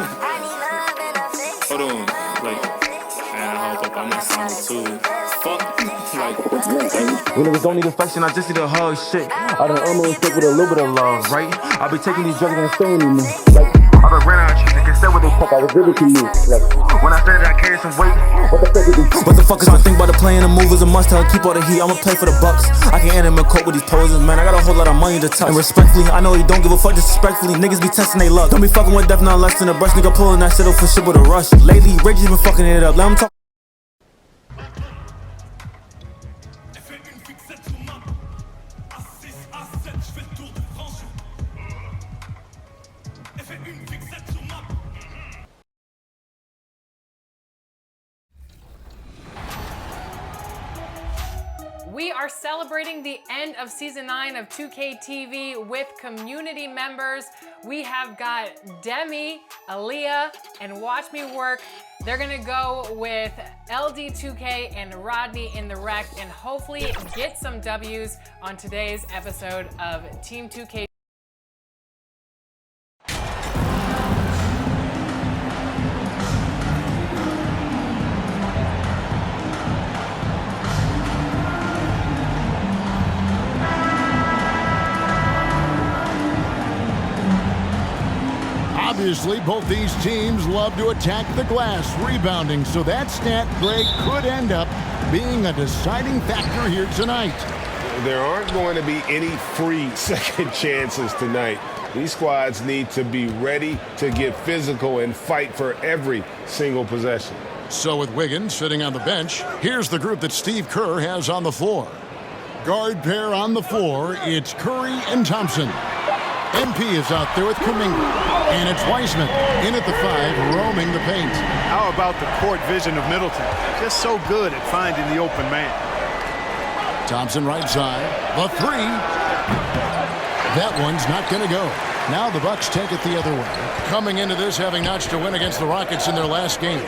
Hold on, like, man, I hope I'm not sounding too. Fuck, like, when niggas don't need affection, I just need a hug, shit. I done almost stick with a little bit of love, right? I be taking these drugs and staying in me. Like, I been ran out of trees, instead what they fuck, I was really to you. Like, when I said that I carried some weight, what the fuck is this? What the fuck is I think about the playing the move is a must have. Keep all the heat, I'ma play for the Bucks. I can end him in court with these poses, man. I got a whole lot of money to touch. And respectfully, I know he don't give a fuck disrespectfully. Niggas be testing they luck. Don't be fucking with death, not less than a brush. Nigga pulling that shit up for shit with a rush. Lately, Reggie's been fucking it up. Let him talk. We are celebrating the end of season 9 of 2K TV with community members. We have got Demi, Aaliyah, and Watch Me Work. They're gonna go with LD2K and Rodney in the wreck and hopefully get some W's on today's episode of Team 2K. Obviously, both these teams love to attack the glass, rebounding, so that stat break could end up being a deciding factor here tonight. There aren't going to be any free second chances tonight. These squads need to be ready to get physical and fight for every single possession. So with Wiggins sitting on the bench, here's the group that Steve Kerr has on the floor. Guard pair on the floor, it's Curry and Thompson. MP is out there with Kuminga, and it's Wiseman in at the 5, roaming the paint. How about the court vision of Middleton? Just so good at finding the open man. Thompson right side, the 3. That one's not going to go. Now the Bucks take it the other way. Coming into this having notched a win against the Rockets in their last game.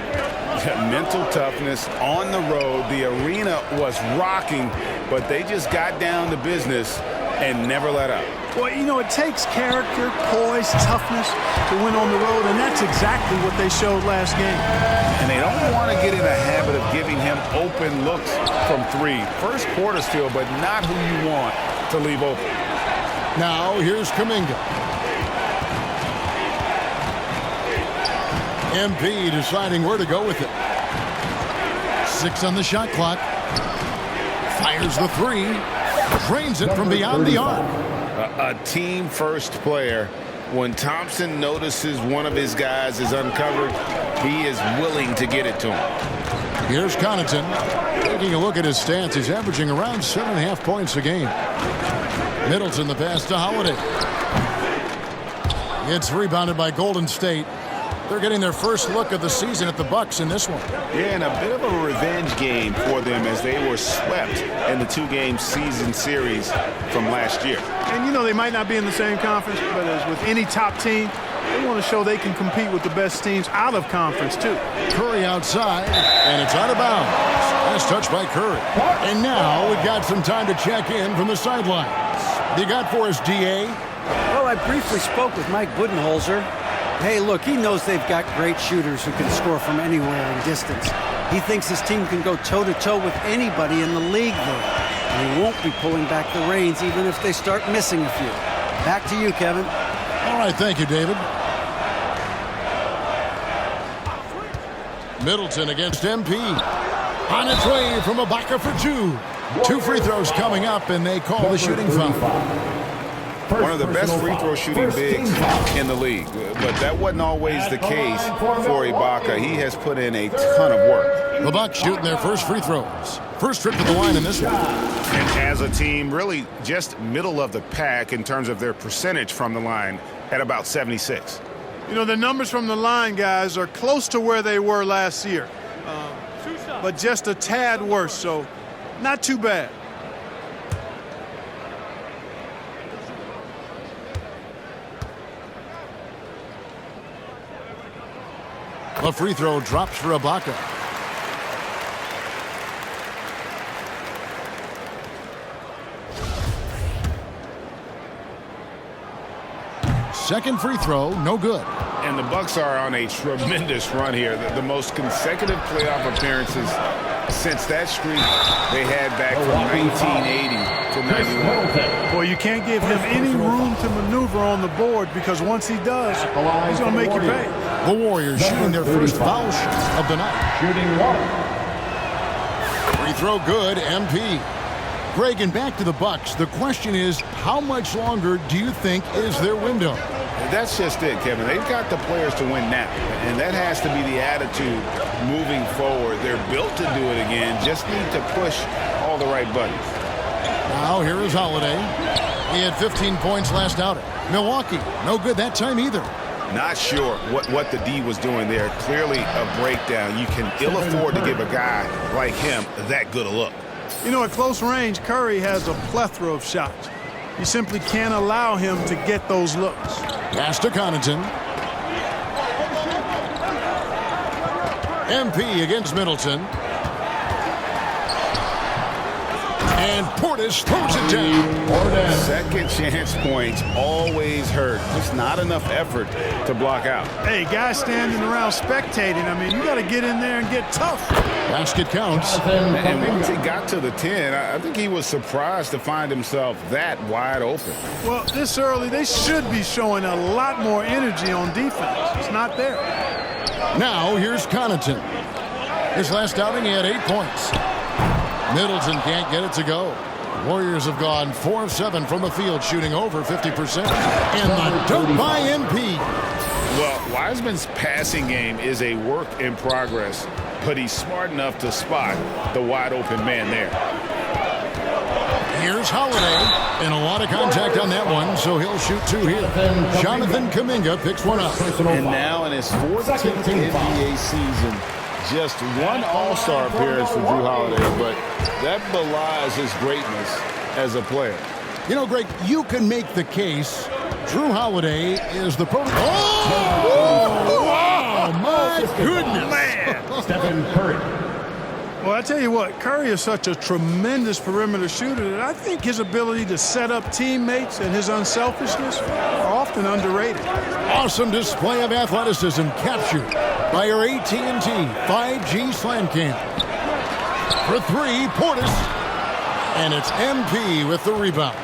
Mental toughness on the road. The arena was rocking, but they just got down to business and never let up. Well, you know, it takes character, poise, toughness to win on the road, and that's exactly what they showed last game. And they don't want to get in a habit of giving him open looks from 3. First quarter still, but not who you want to leave open. Now, here's Kuminga. MP deciding where to go with it. 6 on the shot clock. Fires the 3. Drains it from beyond the arc. A team-first player. When Thompson notices one of his guys is uncovered, he is willing to get it to him. Here's Connaughton. Taking a look at his stats, he's averaging around 7.5 points a game. Middleton the pass to Holiday. It's rebounded by Golden State. They're getting their first look of the season at the Bucks in this one. Yeah, and a bit of a revenge game for them as they were swept in the 2-game season series from last year. And, you know, they might not be in the same conference, but as with any top team, they want to show they can compete with the best teams out of conference, too. Curry outside, and it's out of bounds. Nice touch by Curry. And now we've got some time to check in from the sidelines. You got for us, D.A.? Well, I briefly spoke with Mike Budenholzer. Hey, look, he knows they've got great shooters who can score from anywhere in distance. He thinks his team can go toe-to-toe with anybody in the league there. And he won't be pulling back the reins even if they start missing a few. Back to you, Kevin. All right, thank you, David. Middleton against MP. On its way from Ibaka for 2. 2 free throws coming up, and they call the shooting foul. One of the best free throw shooting bigs in the league. But that wasn't always the case for Ibaka. He has put in a ton of work. The Bucks shooting their first free throws. First trip to the line in this one. And as a team, really just middle of the pack in terms of their percentage from the line at about 76. You know, the numbers from the line, guys, are close to where they were last year. But just a tad worse, so not too bad. A free throw drops for Ibaka. Second free throw, no good. And the Bucks are on a tremendous run here. The most consecutive playoff appearances since that streak they had back from 1980 to 91. Well, you can't give him any room to maneuver on the board because once he does, he's going to make you pay. The Warriors shooting their first foul shot of the night. Free throw good, MP. Greg, and back to the Bucks. The question is, how much longer do you think is their window? That's just it, Kevin. They've got the players to win now, and that has to be the attitude moving forward. They're built to do it again, just need to push all the right buttons. Now here is Holiday. He had 15 points last outing. Milwaukee, no good that time either. Not sure what the D was doing there. Clearly a breakdown. You can ill afford to give a guy like him that good a look. You know, at close range, Curry has a plethora of shots. You simply can't allow him to get those looks. Pass to Connaughton. MP against Middleton. And Portis throws it down. Second chance points always hurt. Just not enough effort to block out. Hey, guys standing around spectating, I mean, you got to get in there and get tough. Basket counts. And once he got to the 10, I think he was surprised to find himself that wide open. Well, this early, they should be showing a lot more energy on defense. It's not there. Now here's Connaughton. His last outing, he had 8 points. Middleton can't get it to go. Warriors have gone 4 of 7 from the field, shooting over 50%. And the dunk by MP. Well, Wiseman's passing game is a work in progress, but he's smart enough to spot the wide open man there. Here's Holiday, and a lot of contact on that one, so he'll shoot 2 here. Jonathan Kuminga picks one up. And now in his 14th NBA season, just one All-Star appearance for Drew Holiday, but that belies his greatness as a player. You know, Greg, you can make the case Drew Holiday is the Oh, wow, my goodness. Man. Stephen Curry. Well, I tell you what, Curry is such a tremendous perimeter shooter that I think his ability to set up teammates and his unselfishness are often underrated. Awesome display of athleticism captured by your AT&T 5G Slam Cam. For 3, Portis. And it's MP with the rebound.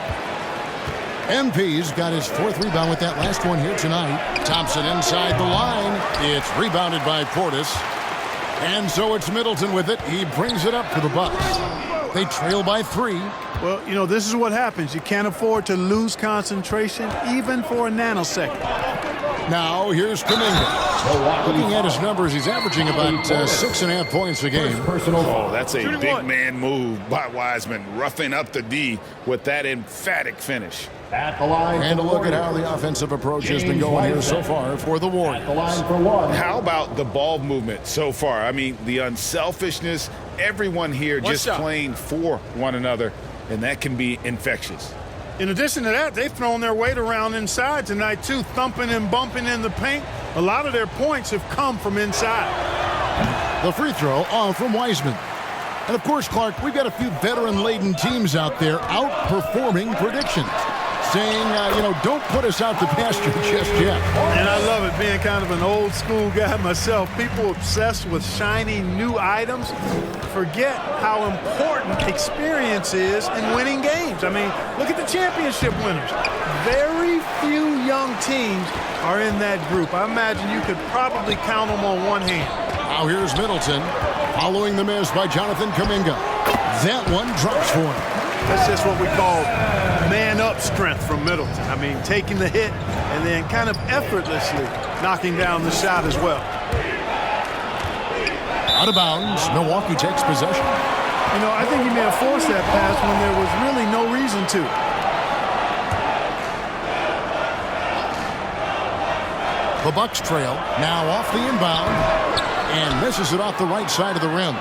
MP's got his 4th rebound with that last one here tonight. Thompson inside the line. It's rebounded by Portis. And so it's Middleton with it. He brings it up for the Bucks. They trail by 3. Well, you know, this is what happens. You can't afford to lose concentration, even for a nanosecond. Now, here's Kuminga. Looking at his numbers, he's averaging about 6.5 points a game. Oh, that's a big man move by Wiseman, roughing up the D with that emphatic finish. At the line. And a look at how the offensive approach has been going here so far for the Warriors. The line for 1. How about the ball movement so far? I mean, the unselfishness, everyone here just playing for one another, and that can be infectious. In addition to that, they've thrown their weight around inside tonight, too, thumping and bumping in the paint. A lot of their points have come from inside. The free throw off from Wiseman. And, of course, Clark, we've got a few veteran-laden teams out there outperforming predictions, saying, don't put us out to pasture just yet. And I love it, being kind of an old-school guy myself. People obsessed with shiny new items forget how important experience is in winning games. I mean, look at the championship winners. Very few young teams are in that group. I imagine you could probably count them on one hand. Now here's Middleton, following the miss by Jonathan Kuminga. That one drops for him. That's just what we call man-up strength from Middleton. I mean, taking the hit and then kind of effortlessly knocking down the shot as well. Out of bounds, Milwaukee takes possession. You know, I think he may have forced that pass when there was really no reason to. The Bucks trail, now off the inbound, and misses it off the right side of the rim.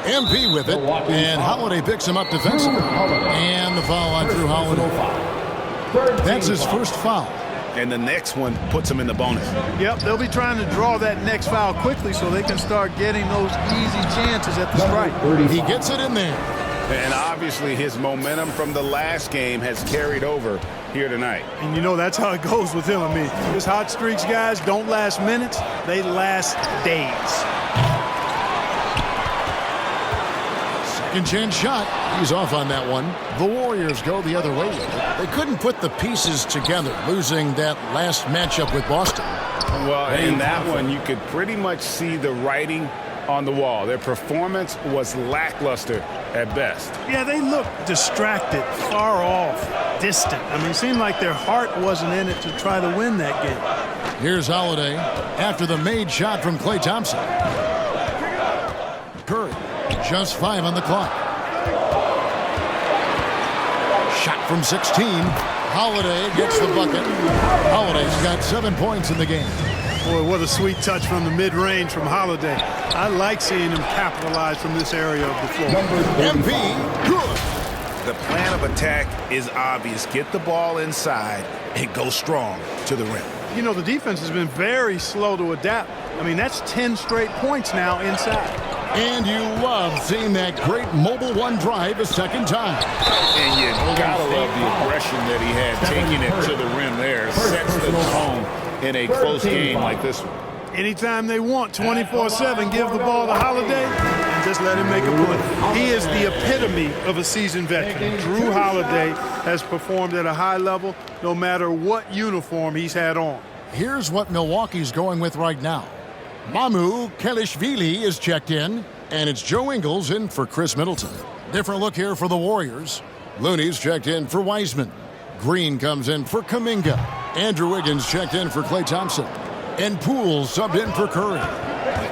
MP with it, and Holiday picks him up defensively. And the foul on Drew Holiday. That's his first foul. And the next one puts him in the bonus. Yep, they'll be trying to draw that next foul quickly so they can start getting those easy chances at the strike. He gets it in there. And obviously his momentum from the last game has carried over here tonight. And you know that's how it goes with him. I mean, his hot streaks, guys, don't last minutes. They last days. Second chance shot. He's off on that one. The Warriors go the other way. They couldn't put the pieces together, losing that last matchup with Boston. Well, in that one, you could pretty much see the writing on the wall. Their performance was lackluster at best. Yeah, they looked distracted, far off, distant. I mean, it seemed like their heart wasn't in it to try to win that game. Here's Holiday after the made shot from Klay Thompson. Curry, just 5 on the clock. Shot from 16. Holiday gets the bucket. Holiday's got 7 points in the game. Boy, what a sweet touch from the mid-range from Holiday. I like seeing him capitalize from this area of the floor. MP, good. The plan of attack is obvious. Get the ball inside and go strong to the rim. You know, the defense has been very slow to adapt. I mean, that's 10 straight points now inside. And you love seeing that great mobile one drive a second time. And you gotta love the aggression that he had taking it to the rim there. Sets the tone in a close game like this one. Anytime they want, 24/7, give the ball to Holiday and just let him make a play. He is the epitome of a seasoned veteran. Drew Holiday has performed at a high level no matter what uniform he's had on. Here's what Milwaukee's going with right now. Mamu Kelishvili is checked in, and it's Joe Ingles in for Chris Middleton. Different look here for the Warriors. Looney's checked in for Wiseman. Green comes in for Kuminga. Andrew Wiggins checked in for Klay Thompson. And Poole subbed in for Curry.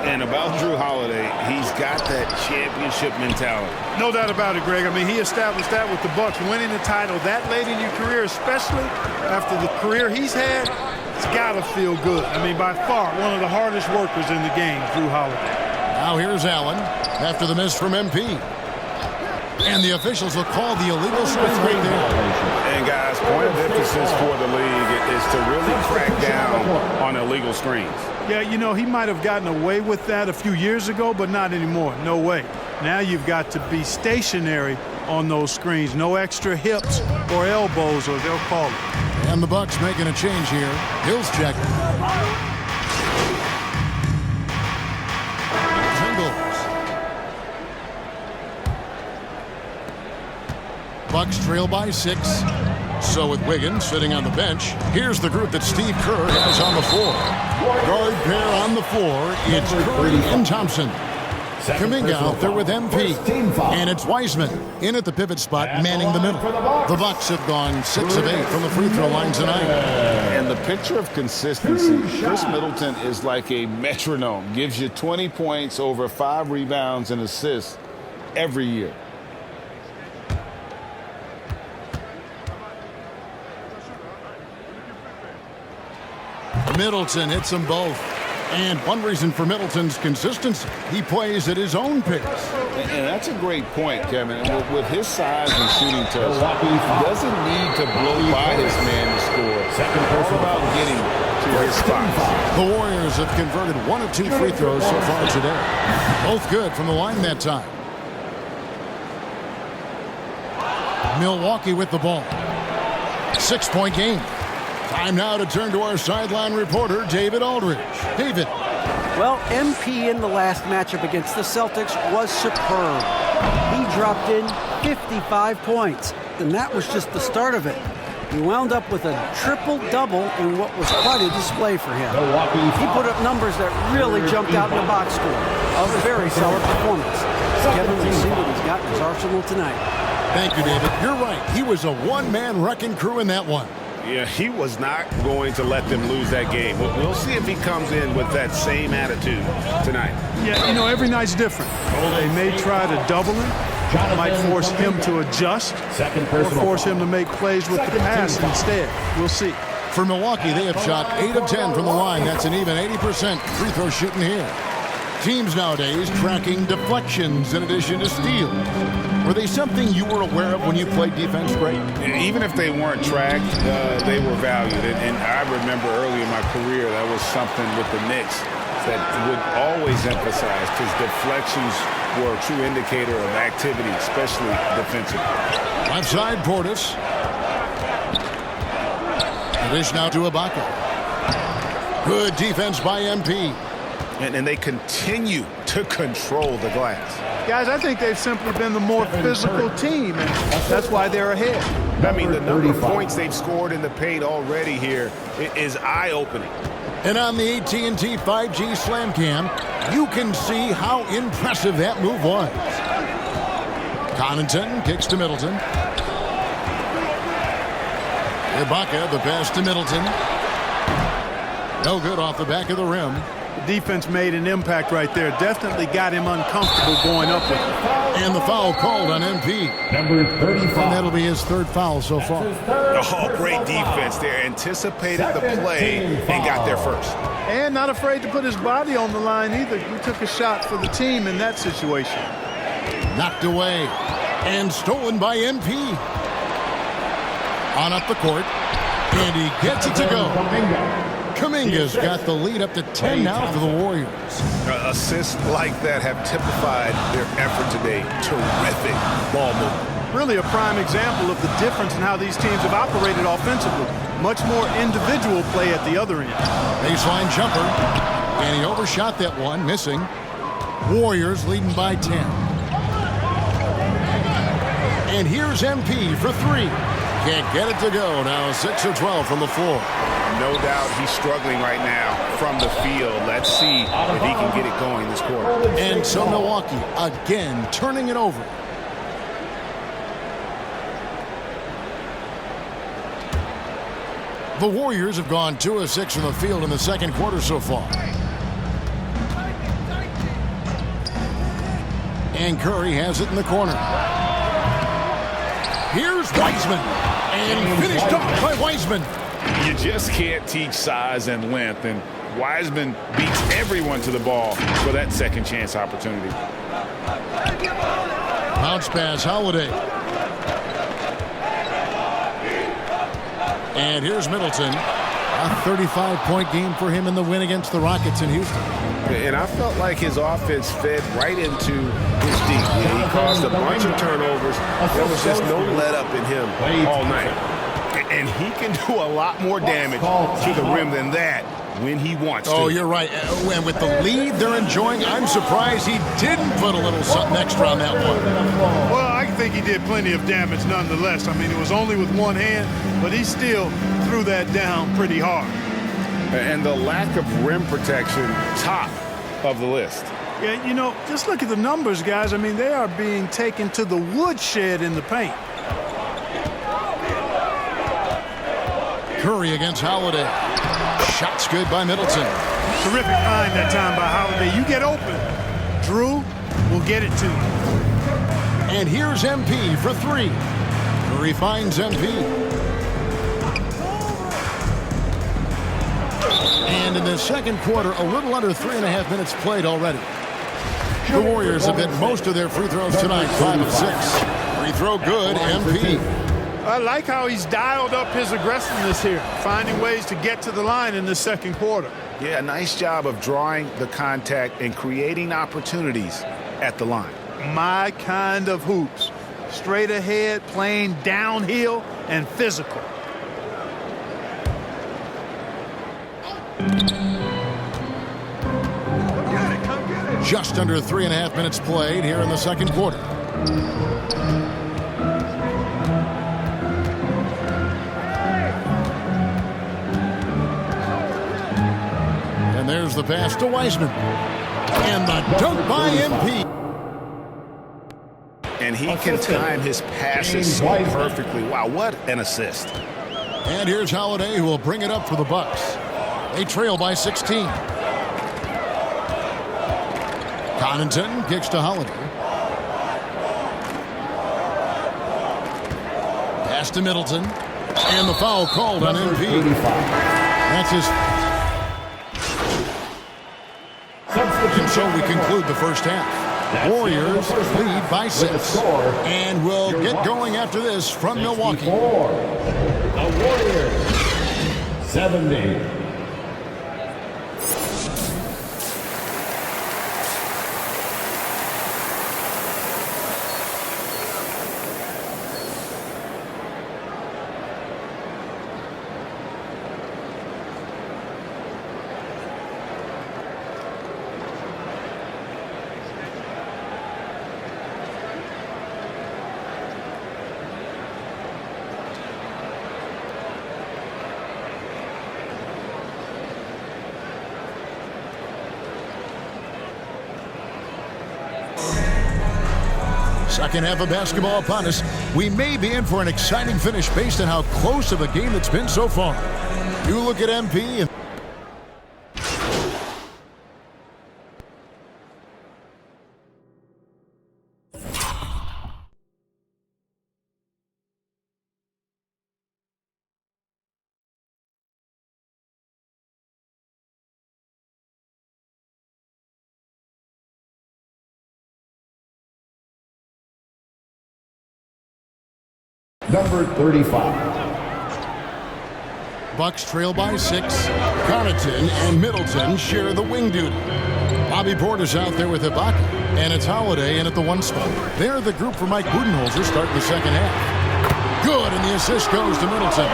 And about Drew Holiday, he's got that championship mentality. No doubt about it, Greg. I mean, he established that with the Bucks, winning the title that late in your career, especially after the career he's had. It's got to feel good. I mean, by far, one of the hardest workers in the game, Drew Holiday. Now here's Allen after the miss from MP. And the officials will call the illegal swing right there. And guys, point of emphasis for the league is to really crack down on illegal screens. Yeah, you know, he might have gotten away with that a few years ago, but not anymore. No way. Now you've got to be stationary on those screens. No extra hips or elbows, or they'll call it. And the Bucks making a change here. Hill's check. Ingles. Bucks trail by 6. So with Wiggins sitting on the bench, here's the group that Steve Kerr has on the floor. Guard pair on the floor. It's Curry and Thompson. Kuminga out there with MP. And it's Wiseman in at the pivot spot, manning the middle. The Bucks have gone 6 of 8 from the free throw line tonight. And the picture of consistency, Chris Middleton is like a metronome. Gives you 20 points, over 5 rebounds and assists every year. Middleton hits them both. And one reason for Middleton's consistency, he plays at his own pace. And that's a great point, Kevin. And with his size and shooting touch, he doesn't need to blow by his man to score. It's all about getting to his spots. The Warriors have converted 1 of 2 free throws so far today. Both good from the line that time. Milwaukee with the ball. 6-point game. Time now to turn to our sideline reporter, David Aldridge. David. Well, MP in the last matchup against the Celtics was superb. He dropped in 55 points, and that was just the start of it. He wound up with a triple-double in what was quite a display for him. He put up numbers that really jumped out in the box score. A very solid performance. Kevin will see what he's got in his arsenal tonight. Thank you, David. You're right. He was a one-man wrecking crew in that one. Yeah, he was not going to let them lose that game. We'll see if he comes in with that same attitude tonight. Yeah, you know, every night's different. They may try to double him, might force him to adjust, or force him to make plays with the pass instead. We'll see. For Milwaukee, they have shot 8 of 10 from the line. That's an even 80% free throw shooting here. Teams nowadays tracking deflections in addition to steals. Were they something you were aware of when you played defense, Greg? Even if they weren't tracked, they were valued. And I remember early in my career, that was something with the Knicks that would always emphasize, because deflections were a true indicator of activity, especially defensively. Left side, Portis. The dish now to Ibaka. Good defense by MP. And they continue to control the glass. Guys, I think they've simply been the more physical team, and that's why they're ahead. I mean, the number of points they've scored in the paint already here is eye-opening. And on the AT&T 5G Slam Cam, you can see how impressive that move was. Connaughton kicks to Middleton. Ibaka, the pass to Middleton. No good off the back of the rim. The defense made an impact right there. Definitely got him uncomfortable going up with it. And the foul called on MP. Number 35. And that'll be his third foul so far. Oh, great defense there. Anticipated the play and got there first. And not afraid to put his body on the line either. He took a shot for the team in that situation. Knocked away and stolen by MP. On up the court. And he gets it to go. Kuminga's got the lead up to 10 now for the Warriors. Assists like that have typified their effort today. Terrific ball movement. Really a prime example of the difference in how these teams have operated offensively. Much more individual play at the other end. Baseline jumper. And he overshot that one, missing. Warriors leading by 10. And here's MP for three. Can't get it to go. Now 6 of 12 from the floor. No doubt he's struggling right now from the field. Let's see if he can get it going this quarter. And so Milwaukee again turning it over. The Warriors have gone 2 of 6 from the field in the second quarter so far. And Curry has it in the corner. Here's Wiseman. And finished off by Wiseman. You just can't teach size and length, and Wiseman beats everyone to the ball for that second chance opportunity. Bounce pass, Holiday. And here's Middleton. A 35-point game for him in the win against the Rockets in Houston. And I felt like his offense fed right into his D. He caused a bunch of turnovers. There was just no let-up in him all night. And he can do a lot more damage to the rim than that when he wants to. Oh, you're right. And with the lead they're enjoying, I'm surprised he didn't put a little something extra on that one. Well, I think he did plenty of damage nonetheless. I mean, it was only with one hand, but he still threw that down pretty hard. And the lack of rim protection, top of the list. Yeah, you know, just look at the numbers, guys. I mean, they are being taken to the woodshed in the paint. Curry against Holiday. Shots good by Middleton. Terrific find that time by Holiday. You get open. Drew will get it to you. And here's MP for three. Curry finds MP. And in the second quarter, a little under 3.5 minutes played already. The Warriors have hit most of their free throws tonight, 5 of 6. Free throw good, MP. I like how he's dialed up his aggressiveness here, finding ways to get to the line in the second quarter. Yeah, nice job of drawing the contact and creating opportunities at the line. My kind of hoops. Straight ahead, playing downhill, and physical. Just under 3.5 minutes played here in the second quarter. And there's the pass to Wiseman. And the dunk by MP. And he can time his passes so perfectly. Wow, what an assist. And here's Holiday, who will bring it up for the Bucks. They trail by 16. Connaughton kicks to Holiday. Pass to Middleton. And the foul called on MP. That's his. And so we conclude the first half. Warriors lead by 6. And we'll get going after this from Milwaukee. The Warriors, 70. Second half of basketball upon us. We may be in for an exciting finish based on how close of a game it's been so far. You look at MP and Number 35. Bucks trail by 6. Connaughton and Middleton share the wing duty. Bobby Porter's out there with Ibaka, and it's Holiday in at the 1 spot. They're the group for Mike Budenholzer starting the second half. Good, and the assist goes to Middleton.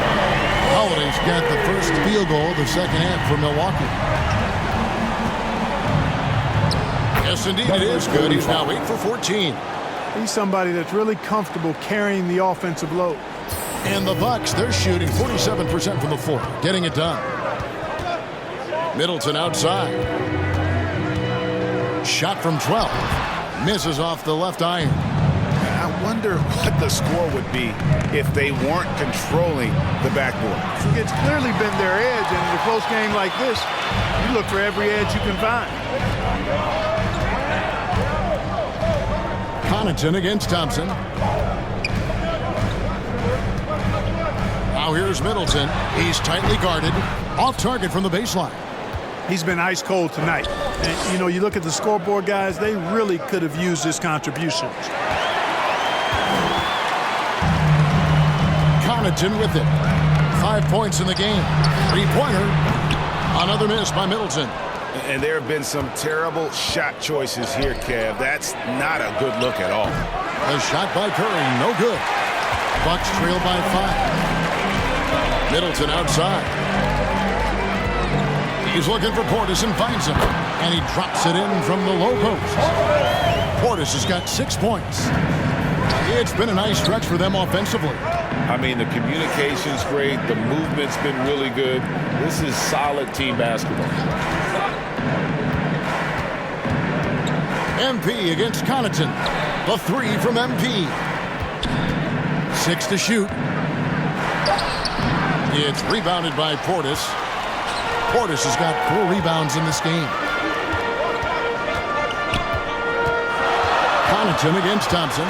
Holiday's got the first field goal of the second half for Milwaukee. Yes, indeed, it is good. He's now 8 for 14. He's somebody that's really comfortable carrying the offensive load. And the Bucks, they're shooting 47% from the floor, getting it done. Middleton outside. Shot from 12. Misses off the left iron. I wonder what the score would be if they weren't controlling the backboard. It's clearly been their edge, and in a close game like this, you look for every edge you can find. Connaughton against Thompson. Now here's Middleton. He's tightly guarded. Off target from the baseline. He's been ice cold tonight. And, you know, you look at the scoreboard, guys, they really could have used his contributions. Connaughton with it. 5 points in the game. 3-pointer. Another miss by Middleton. And there have been some terrible shot choices here, Kev. That's not a good look at all. A shot by Curry, no good. Bucks trail by 5. Middleton outside. He's looking for Portis and finds him. And he drops it in from the low post. Portis has got 6 points. It's been a nice stretch for them offensively. I mean, the communication's great. The movement's been really good. This is solid team basketball. MP against Connaughton. The 3 from MP. 6 to shoot. It's rebounded by Portis. Portis has got 4 rebounds in this game. Connaughton against Thompson.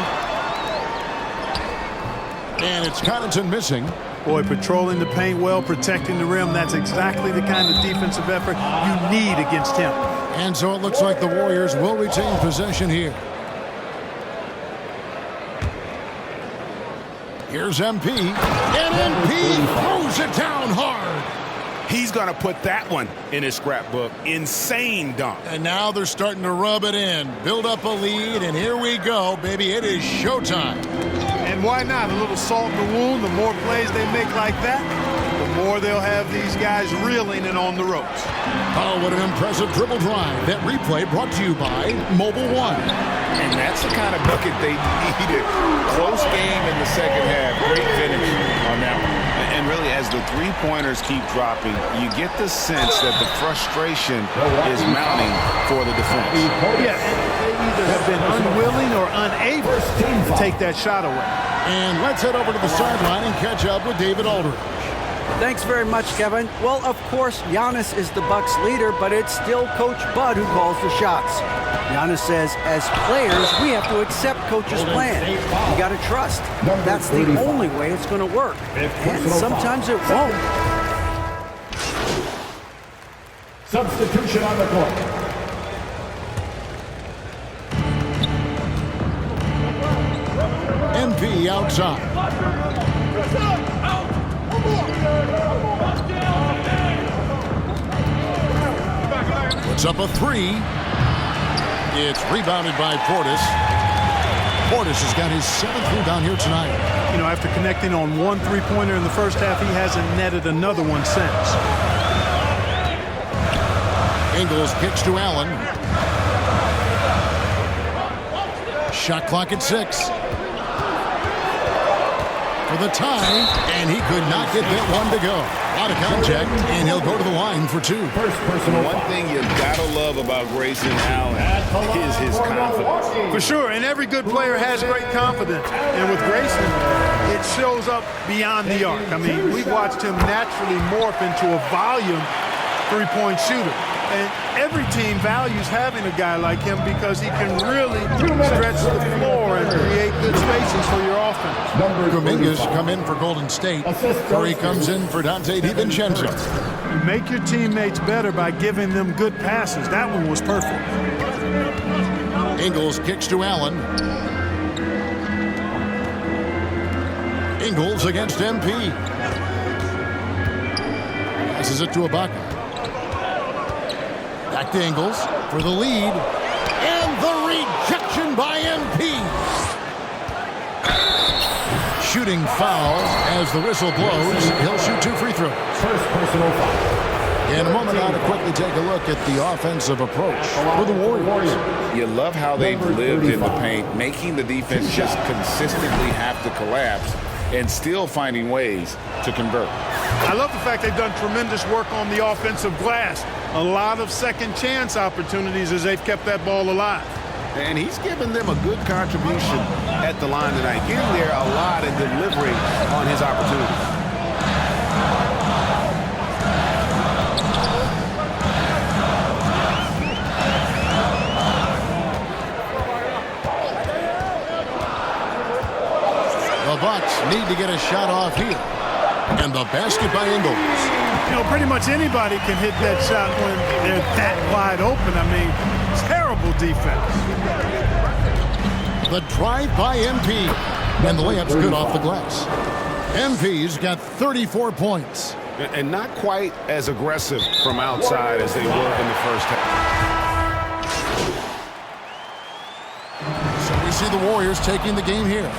And it's Connaughton missing. Boy, patrolling the paint well, protecting the rim, that's exactly the kind of defensive effort you need against him. And so it looks like the Warriors will retain possession here. Here's MP. And MP throws it down hard. He's going to put that one in his scrapbook. Insane dunk. And now they're starting to rub it in. Build up a lead, and here we go, baby. It is showtime. And why not? A little salt in the wound. The more plays they make like that, the more they'll have these guys reeling and on the ropes. Oh, what an impressive dribble drive. That replay brought to you by Mobile One. And that's the kind of bucket they needed. Close game in the second half. Great finish on that one. And really, as the three-pointers keep dropping, you get the sense that the frustration is mounting for the defense. Yeah, they either have been unwilling or unable to take that shot away. And let's head over to the sideline and catch up with David Aldridge. Thanks very much, Kevin. Well, of course, Giannis is the Bucks leader, but it's still Coach Bud who calls the shots. Giannis says, as players, we have to accept Coach's plan. You got to trust. That's the only way it's going to work. And sometimes it won't. Substitution on the court. MP outside. Puts up a 3. It's rebounded by Portis. Portis has got his 7th rebound here tonight. You know, after connecting on 1 3-pointer in the first half, he hasn't netted another one since. Ingles kicks to Allen. Shot clock at 6. for the tie, and he could not get that one to go. Out of contact, and he'll go to the line for two. One thing you gotta love about Grayson Allen is his confidence. For sure, and every good player has great confidence. And with Grayson, it shows up beyond the arc. I mean, we've watched him naturally morph into a volume three-point shooter. And every team values having a guy like him because he can really stretch the floor and create good spaces for your offense. Kuminga's come in for Golden State. Curry comes in for Dante DiVincenzo. You make your teammates better by giving them good passes. That one was perfect. Ingles kicks to Allen. Ingles against MP. Passes it to Ibaka. Back to Ingles for the lead. And the rejection by MP. Shooting foul as the whistle blows. He'll shoot 2 free throws. First personal foul. In a moment now to quickly take a look at the offensive approach for the Warriors. You love how they've lived in the paint, making the defense just consistently have to collapse and still finding ways to convert. I love the fact they've done tremendous work on the offensive glass. A lot of second chance opportunities as they've kept that ball alive. And he's given them a good contribution at the line tonight, getting there a lot and delivering on his opportunities. The Bucks need to get a shot off here. And the basket by Ingles. You know, pretty much anybody can hit that shot when they're that wide open. I mean, terrible defense. The drive by MP. And the layup's good off the glass. MP's got 34 points. And not quite as aggressive from outside as they were in the first half. So we see the Warriors taking the game here.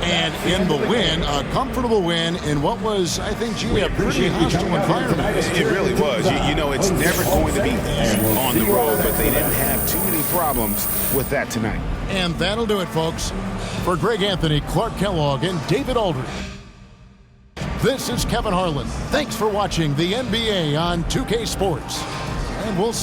And in the win, a comfortable win in what was, I think, a pretty hostile environment. It really was. You know, it's never going to be easy on the road, but they didn't have too many problems with that tonight. And that'll do it, folks. For Greg Anthony, Clark Kellogg, and David Aldridge, this is Kevin Harlan. Thanks for watching the NBA on 2K Sports. And we'll